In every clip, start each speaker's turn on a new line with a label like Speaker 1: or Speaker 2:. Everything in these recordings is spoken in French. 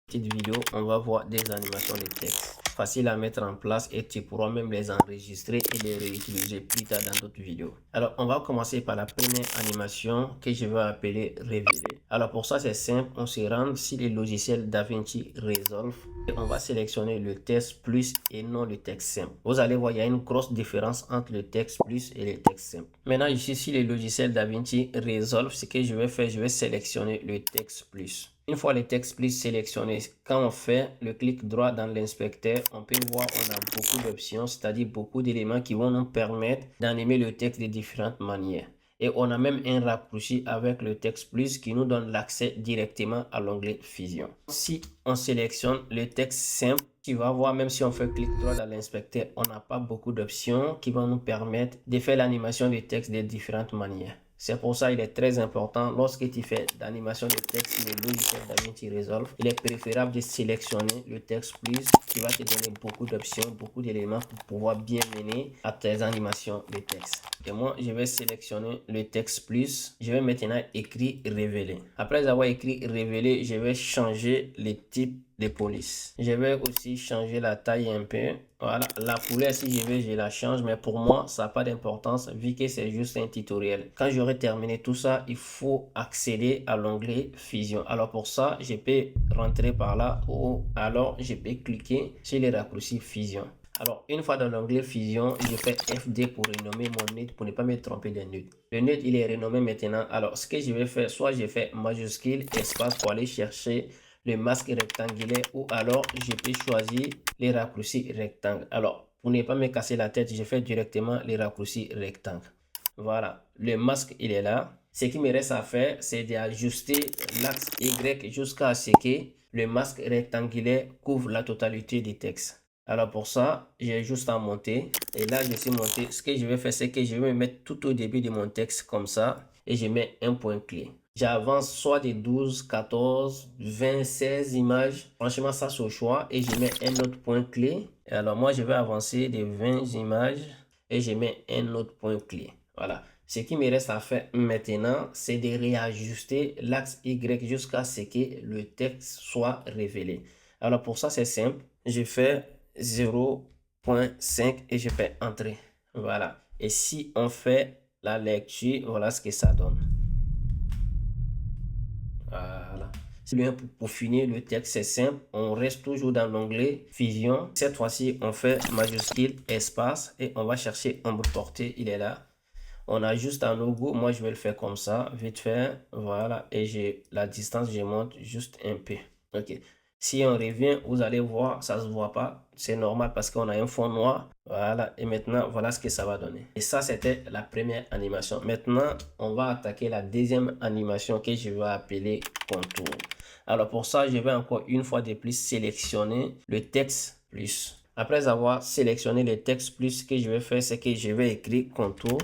Speaker 1: Petite vidéo, on va voir des animations de texte faciles à mettre en place et tu pourras même les enregistrer et les réutiliser plus tard dans d'autres vidéos. Alors, on va commencer par la première animation que je vais appeler révéler. Alors, pour ça, c'est simple. On se rend sur le logiciel DaVinci Resolve et on va sélectionner le texte plus et non le texte simple. Vous allez voir, il y a une grosse différence entre le texte plus et le texte simple. Maintenant, ici, sur le logiciel DaVinci Resolve, ce que je vais faire, je vais sélectionner le texte plus. Une fois le texte plus sélectionné, quand on fait le clic droit dans l'inspecteur, on peut voir on a beaucoup d'options, c'est-à-dire beaucoup d'éléments qui vont nous permettre d'animer le texte de différentes manières. Et on a même un raccourci avec le texte plus qui nous donne l'accès directement à l'onglet Fusion. Si on sélectionne le texte simple, tu vas voir, même si on fait clic droit dans l'inspecteur, on n'a pas beaucoup d'options qui vont nous permettre de faire l'animation du texte de différentes manières. C'est pour ça qu'il est très important lorsque tu fais d'animation de texte sur le logiciel DaVinci Resolve, il est préférable de sélectionner le texte plus qui va te donner beaucoup d'options, beaucoup d'éléments pour pouvoir bien mener à tes animations de texte. Et moi, je vais sélectionner le texte plus. Je vais maintenant écrire révéler. Après avoir écrit révéler, je vais changer le type de police. Je vais aussi changer la taille un peu. Voilà, la couleur si je veux, je la change, mais pour moi, ça n'a pas d'importance vu que c'est juste un tutoriel. Quand j'aurai terminé tout ça, il faut accéder à l'onglet Fusion. Alors pour ça, je peux rentrer par là ou alors je peux cliquer sur les raccourcis Fusion. Alors, une fois dans l'onglet Fusion, je fais FD pour renommer mon nœud pour ne pas me tromper de nœud. Le nœud, il est renommé maintenant. Alors, ce que je vais faire, soit je fais majuscule, espace pour aller chercher le masque rectangulaire ou alors je peux choisir les raccourcis rectangles. Alors, pour ne pas me casser la tête, je fais directement les raccourcis rectangles. Voilà, le masque, il est là. Ce qui me reste à faire, c'est d'ajuster l'axe Y jusqu'à ce que le masque rectangulaire couvre la totalité du texte. Alors pour ça, j'ai juste à monter. Et là, je suis monté. Ce que je vais faire, c'est que je vais me mettre tout au début de mon texte comme ça. Et je mets un point clé. J'avance soit de 12, 14, 20, 16 images. Franchement, ça c'est au choix. Et je mets un autre point clé. Et alors moi, je vais avancer de 20 images. Et je mets un autre point clé. Voilà. Ce qui me reste à faire maintenant, c'est de réajuster l'axe Y jusqu'à ce que le texte soit révélé. Alors pour ça, c'est simple. Je fais 0.5 et je fais entrer. Voilà. Et si on fait la lecture, voilà ce que ça donne. Voilà. Pour finir le texte, c'est simple. On reste toujours dans l'onglet Fusion. Cette fois-ci, on fait majuscule, espace et on va chercher ombre portée. Il est là. On a juste un logo. Moi, je vais le faire comme ça, vite fait. Voilà. Et j'ai la distance, je monte juste un peu. OK. Si on revient, vous allez voir, ça se voit pas. C'est normal parce qu'on a un fond noir. Voilà. Et maintenant, voilà ce que ça va donner. Et ça, c'était la première animation. Maintenant, on va attaquer la deuxième animation que je vais appeler contour. Alors, pour ça, je vais encore une fois de plus sélectionner le texte plus. Après avoir sélectionné le texte plus, ce que je vais faire, c'est que je vais écrire contour.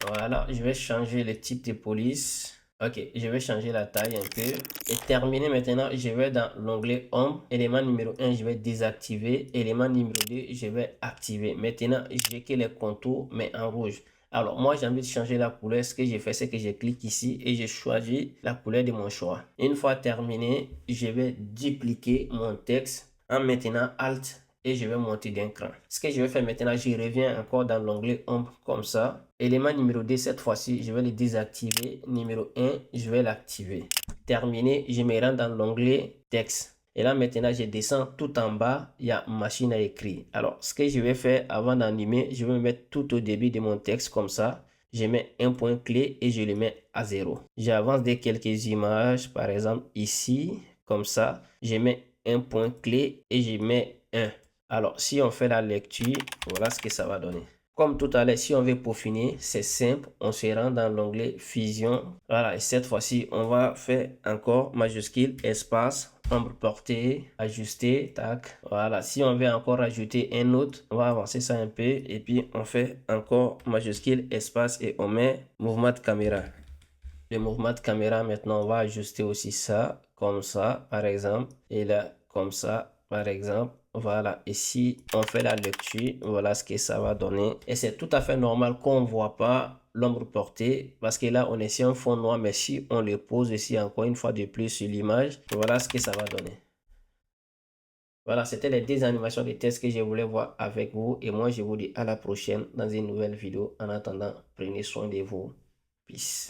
Speaker 1: Voilà, je vais changer le type de police. Ok, je vais changer la taille un peu. Et terminer maintenant, je vais dans l'onglet Home. Élément numéro 1, je vais désactiver. Élément numéro 2, je vais activer. Maintenant, j'ai que les contours, mais en rouge. Alors, moi, j'ai envie de changer la couleur. Ce que j'ai fait, c'est que je clique ici et je choisis la couleur de mon choix. Une fois terminé, je vais dupliquer mon texte en maintenant Alt et je vais monter d'un cran. Ce que je vais faire maintenant, je reviens encore dans l'onglet ombre comme ça. Élément numéro 2, cette fois-ci, je vais le désactiver. Numéro 1, je vais l'activer. Terminé, je me rends dans l'onglet texte. Et là, maintenant, je descends tout en bas, il y a machine à écrire. Alors, ce que je vais faire avant d'animer, je vais me mettre tout au début de mon texte comme ça. Je mets un point clé et je le mets à 0. J'avance de quelques images, par exemple ici, comme ça. Je mets un point clé et je mets 1. Alors, si on fait la lecture, voilà ce que ça va donner. Comme tout à l'heure, si on veut peaufiner, c'est simple. On se rend dans l'onglet Fusion. Voilà, et cette fois-ci, on va faire encore majuscule, espace, ombre portée, ajuster, tac. Voilà, si on veut encore ajouter un autre, on va avancer ça un peu. Et puis, on fait encore majuscule, espace et on met mouvement de caméra. Le mouvement de caméra, maintenant, on va ajuster aussi ça, comme ça, par exemple. Et là, comme ça, par exemple. Voilà, et si on fait la lecture, voilà ce que ça va donner. Et c'est tout à fait normal qu'on ne voit pas l'ombre portée parce que là, on est sur un fond noir. Mais si on le pose ici encore une fois de plus sur l'image, voilà ce que ça va donner. Voilà, c'était les 2 animations de texte que je voulais voir avec vous. Et moi, je vous dis à la prochaine dans une nouvelle vidéo. En attendant, prenez soin de vous. Peace.